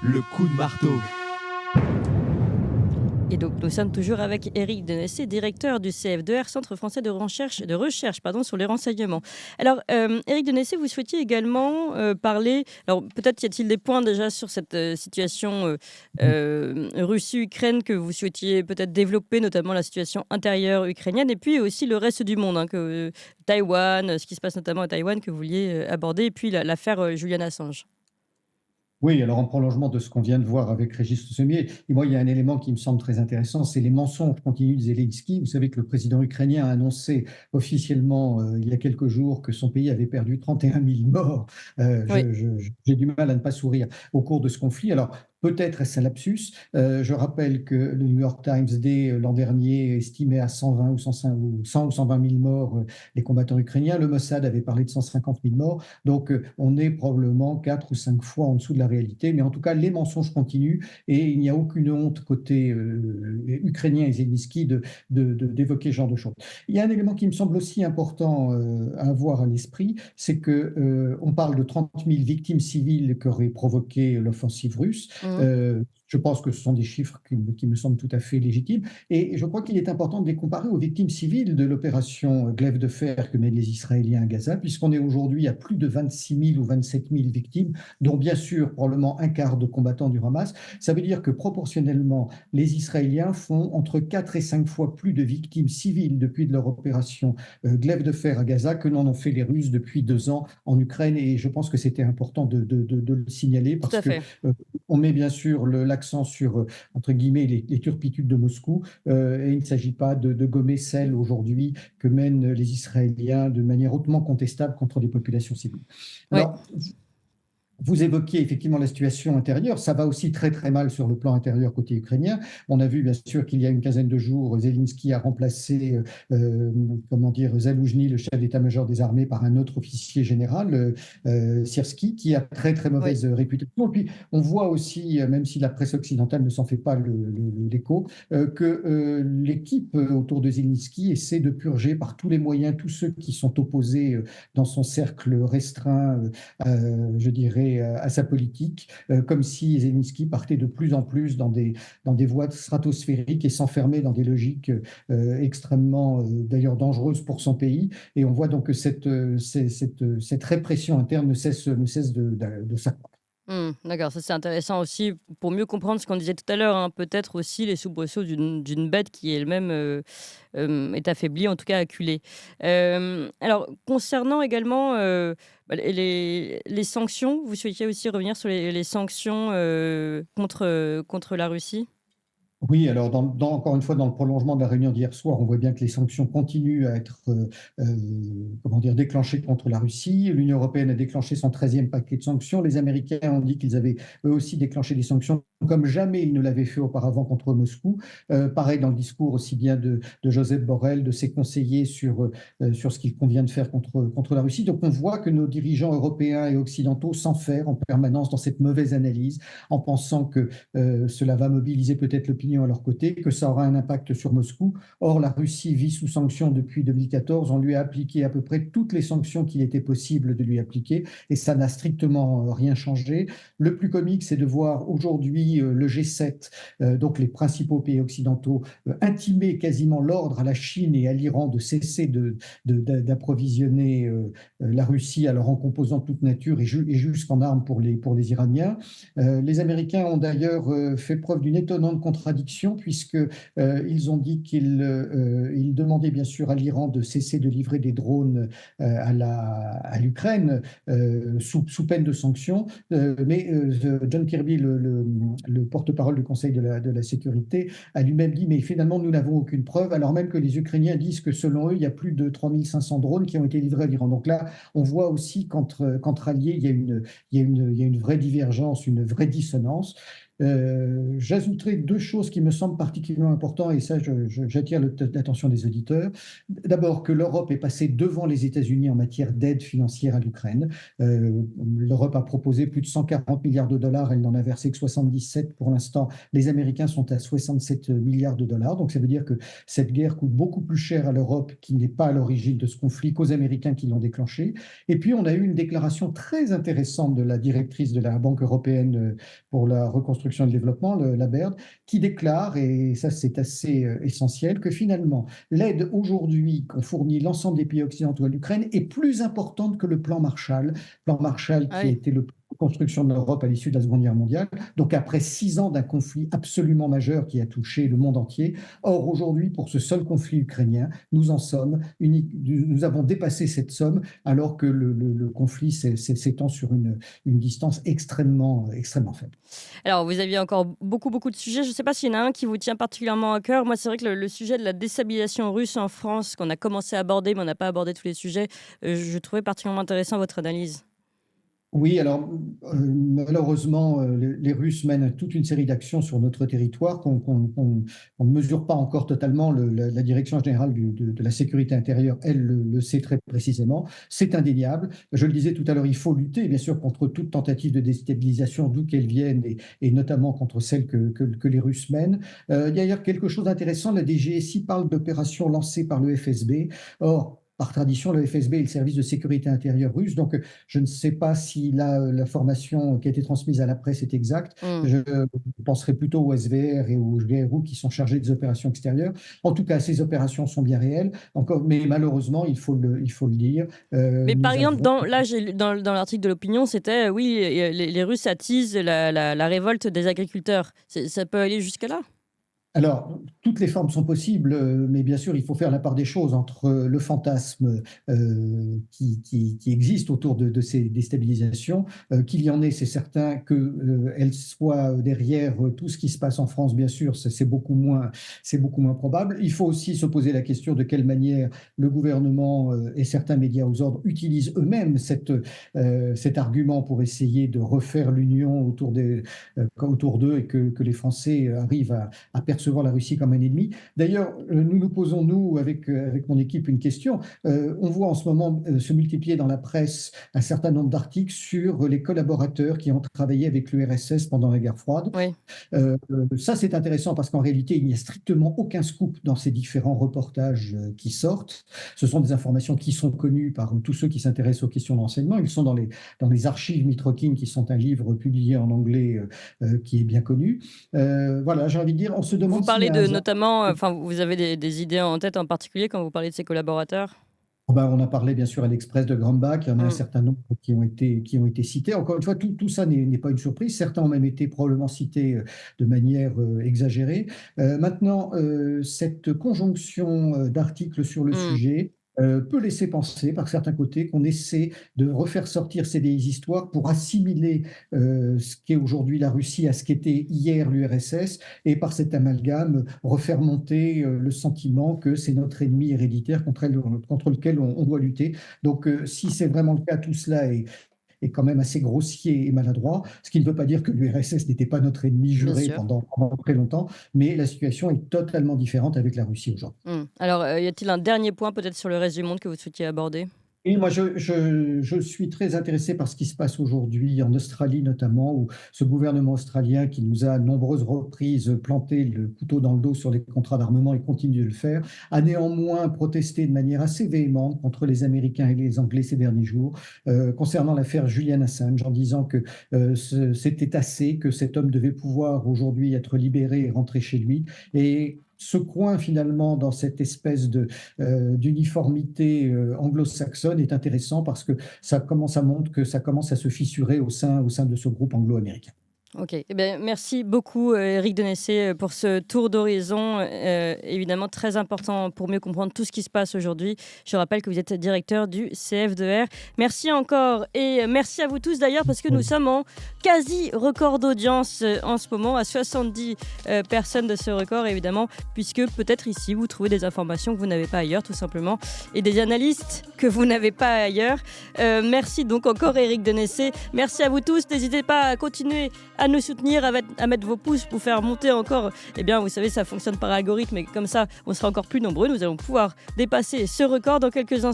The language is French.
le coup de marteau. Et donc, nous sommes toujours avec Éric Denessé, directeur du CF2R, Centre français de recherche sur les renseignements. Alors, Éric Denessé, vous souhaitiez également parler. Alors, peut-être y a-t-il des points déjà sur cette situation Russie-Ukraine que vous souhaitiez peut-être développer, notamment la situation intérieure ukrainienne, et puis aussi le reste du monde, hein, Taïwan, ce qui se passe notamment à Taïwan, que vous vouliez aborder, et puis l'affaire Julian Assange. Oui, alors en prolongement de ce qu'on vient de voir avec Régis Sommier, et moi, il y a un élément qui me semble très intéressant, c'est les mensonges continus de Zelensky. Vous savez que le président ukrainien a annoncé officiellement il y a quelques jours que son pays avait perdu 31 000 morts. Oui. J'ai du mal à ne pas sourire au cours de ce conflit. Alors, peut-être est-ce un lapsus. Je rappelle que le New York Times, dès l'an dernier, estimait à 120 ou 105 ou 100 ou 120 000 morts les combattants ukrainiens. Le Mossad avait parlé de 150 000 morts. Donc, on est probablement 4 ou 5 fois en dessous de la réalité. Mais en tout cas, les mensonges continuent et il n'y a aucune honte côté ukrainien et Zelensky d'évoquer ce genre de choses. Il y a un élément qui me semble aussi important à avoir à l'esprit, c'est que on parle de 30 000 victimes civiles qu'aurait provoqué l'offensive russe. Mhm. Je pense que ce sont des chiffres qui me semblent tout à fait légitimes. Et je crois qu'il est important de les comparer aux victimes civiles de l'opération Glaive de fer que mènent les Israéliens à Gaza, puisqu'on est aujourd'hui à plus de 26 000 ou 27 000 victimes, dont bien sûr probablement un quart de combattants du Hamas. Ça veut dire que proportionnellement, les Israéliens font entre 4 et 5 fois plus de victimes civiles depuis de leur opération Glaive de fer à Gaza que n'en ont fait les Russes depuis 2 ans en Ukraine. Et je pense que c'était important de le signaler Tout parce à que fait. on met bien sûr l'accent sur, entre guillemets, les turpitudes de Moscou, et il ne s'agit pas de gommer celles aujourd'hui que mènent les Israéliens de manière hautement contestable contre les populations civiles. Oui. Alors, vous évoquiez effectivement la situation intérieure. Ça va aussi très très mal sur le plan intérieur côté ukrainien. On a vu bien sûr qu'il y a une quinzaine de jours, Zelensky a remplacé, comment dire, Zaloujny, le chef d'état-major des armées, par un autre officier général, Syrski, qui a très très Oui. mauvaise réputation. Et puis on voit aussi, même si la presse occidentale ne s'en fait pas l'écho, que l'équipe autour de Zelensky essaie de purger par tous les moyens tous ceux qui sont opposés dans son cercle restreint, je dirais, à sa politique, comme si Zelensky partait de plus en plus dans des voies stratosphériques et s'enfermait dans des logiques extrêmement, d'ailleurs, dangereuses pour son pays. Et on voit donc que cette répression interne ne cesse de s'accroître. D'accord, ça c'est intéressant aussi pour mieux comprendre ce qu'on disait tout à l'heure, hein, peut-être aussi les soubresauts d'une bête qui elle-même, est affaiblie, en tout cas acculée. Alors concernant également, les sanctions, vous souhaitiez aussi revenir sur les sanctions, contre la Russie? Oui, alors encore une fois, dans le prolongement de la réunion d'hier soir, on voit bien que les sanctions continuent à être comment dire, déclenchées contre la Russie. L'Union européenne a déclenché son 13e paquet de sanctions. Les Américains ont dit qu'ils avaient eux aussi déclenché des sanctions comme jamais ils ne l'avaient fait auparavant contre Moscou. Pareil dans le discours aussi bien de Joseph Borrell, de ses conseillers sur ce qu'il convient de faire contre la Russie. Donc on voit que nos dirigeants européens et occidentaux s'enferment en permanence dans cette mauvaise analyse en pensant que cela va mobiliser peut-être l'opinion à leur côté, que ça aura un impact sur Moscou. Or, la Russie vit sous sanctions depuis 2014. On lui a appliqué à peu près toutes les sanctions qu'il était possible de lui appliquer et ça n'a strictement rien changé. Le plus comique, c'est de voir aujourd'hui le G7, donc les principaux pays occidentaux, intimer quasiment l'ordre à la Chine et à l'Iran de cesser d'approvisionner la Russie, alors en composants de toute nature et jusqu'en armes pour les Iraniens. Les Américains ont d'ailleurs fait preuve d'une étonnante contradiction puisque ils ont dit qu'ils demandaient bien sûr à l'Iran de cesser de livrer des drones à l'Ukraine sous peine de sanctions. Mais John Kirby, le porte-parole du Conseil de la sécurité, a lui-même dit mais finalement nous n'avons aucune preuve, alors même que les Ukrainiens disent que selon eux il y a plus de 3500 drones qui ont été livrés à l'Iran. Donc là on voit aussi qu'entre alliés il y a une vraie divergence, une vraie dissonance. J'ajouterai deux choses qui me semblent particulièrement importantes, et ça, j'attire l'attention des auditeurs. D'abord, que l'Europe est passée devant les États-Unis en matière d'aide financière à l'Ukraine. L'Europe a proposé plus de 140 milliards de dollars, elle n'en a versé que 77 pour l'instant. Les Américains sont à 67 milliards de dollars, donc ça veut dire que cette guerre coûte beaucoup plus cher à l'Europe, qui n'est pas à l'origine de ce conflit, qu'aux Américains qui l'ont déclenché. Et puis, on a eu une déclaration très intéressante de la directrice de la Banque européenne pour la reconstruction et le développement, la BERD, qui déclare, et ça c'est assez essentiel, que finalement, l'aide aujourd'hui qu'ont fourni l'ensemble des pays occidentaux à l'Ukraine est plus importante que le plan Marshall Ah qui a oui. été le construction de l'Europe à l'issue de la Seconde Guerre mondiale, donc après 6 ans d'un conflit absolument majeur qui a touché le monde entier. Or, aujourd'hui, pour ce seul conflit ukrainien, nous avons dépassé cette somme, alors que le conflit s'étend sur une distance extrêmement faible. Alors, vous aviez encore beaucoup, beaucoup de sujets. Je ne sais pas s'il y en a un qui vous tient particulièrement à cœur. Moi, c'est vrai que le sujet de la déstabilisation russe en France, qu'on a commencé à aborder, mais on n'a pas abordé tous les sujets, je trouvais particulièrement intéressant votre analyse. Oui, alors malheureusement, les Russes mènent toute une série d'actions sur notre territoire qu'on ne mesure pas encore totalement. La Direction générale de la sécurité intérieure, elle, le sait très précisément. C'est indéniable. Je le disais tout à l'heure, il faut lutter, bien sûr, contre toute tentative de déstabilisation, d'où qu'elle vienne, et notamment contre celle que les Russes mènent. Il y a d'ailleurs quelque chose d'intéressant. La DGSI parle d'opérations lancées par le FSB. Or, par tradition, le FSB est le service de sécurité intérieure russe, donc je ne sais pas si l'information qui a été transmise à la presse est exacte. Hmm. Je penserai plutôt au SVR et au GRU qui sont chargés des opérations extérieures. En tout cas, ces opérations sont bien réelles, mais malheureusement, il faut le dire, Mais par nous exemple, avons. là, j'ai lu dans l'article de l'Opinion, c'était oui, les Russes attisent la révolte des agriculteurs. Ça peut aller jusque-là? Alors, toutes les formes sont possibles, mais bien sûr, il faut faire la part des choses entre le fantasme qui existe autour de ces déstabilisations, qu'il y en ait, c'est certain, qu'elles soient derrière tout ce qui se passe en France, bien sûr, c'est beaucoup moins probable. Il faut aussi se poser la question de quelle manière le gouvernement et certains médias aux ordres utilisent eux-mêmes cet argument pour essayer de refaire l'union autour d'eux, et que les Français arrivent à percevoir la Russie comme un ennemi. D'ailleurs, nous nous posons, nous, avec mon équipe, une question. On voit en ce moment se multiplier dans la presse un certain nombre d'articles sur les collaborateurs qui ont travaillé avec l'URSS pendant la guerre froide. Oui. Ça, c'est intéressant parce qu'en réalité, il n'y a strictement aucun scoop dans ces différents reportages qui sortent. Ce sont des informations qui sont connues par tous ceux qui s'intéressent aux questions d'enseignement. Ils sont dans les archives Mitrokin, qui sont un livre publié en anglais qui est bien connu. Voilà, j'ai envie de dire, on se Vous demande s'il y parlez a un de hasard. notamment, enfin, vous avez des idées en tête en particulier quand vous parlez de ces collaborateurs? On a parlé bien sûr à l'Express de Grambach, il y en a un Hmm. certain nombre qui ont été cités. Encore une fois, tout ça n'est pas une surprise. Certains ont même été probablement cités de manière exagérée. Maintenant, cette conjonction d'articles sur le Hmm. sujet peut laisser penser par certains côtés qu'on essaie de refaire sortir ces vieilles histoires pour assimiler ce qu'est aujourd'hui la Russie à ce qu'était hier l'URSS, et par cet amalgame refaire monter le sentiment que c'est notre ennemi héréditaire contre lequel on doit lutter. Donc, si c'est vraiment le cas, tout cela est quand même assez grossier et maladroit, ce qui ne veut pas dire que l'URSS n'était pas notre ennemi Bien juré sûr. pendant très longtemps, mais la situation est totalement différente avec la Russie aujourd'hui. Hmm. Alors, y a-t-il un dernier point peut-être sur le reste du monde que vous souhaitiez aborder? Et moi, je suis très intéressé par ce qui se passe aujourd'hui en Australie, notamment, où ce gouvernement australien, qui nous a à nombreuses reprises planté le couteau dans le dos sur les contrats d'armement et continue de le faire, a néanmoins protesté de manière assez véhémente contre les Américains et les Anglais ces derniers jours, concernant l'affaire Julian Assange, en disant que c'était assez, que cet homme devait pouvoir aujourd'hui être libéré et rentrer chez lui. Et ce coin, finalement, dans cette espèce d'uniformité anglo-saxonne est intéressant, parce que ça montre que ça commence à se fissurer au sein de ce groupe anglo-américain. Ok, eh ben, merci beaucoup Éric Denessé pour ce tour d'horizon, évidemment très important pour mieux comprendre tout ce qui se passe aujourd'hui. Je rappelle que vous êtes directeur du CF2R. Merci encore, et merci à vous tous d'ailleurs, parce que nous sommes en quasi record d'audience en ce moment, à 70 personnes de ce record évidemment, puisque peut-être ici vous trouvez des informations que vous n'avez pas ailleurs tout simplement, et des analystes que vous n'avez pas ailleurs. Merci donc encore Éric Denessé, merci à vous tous, n'hésitez pas à continuer à à nous soutenir, à mettre vos pouces pour faire monter encore. Eh bien, vous savez, ça fonctionne par algorithme et comme ça, on sera encore plus nombreux. Nous allons pouvoir dépasser ce record dans quelques instants.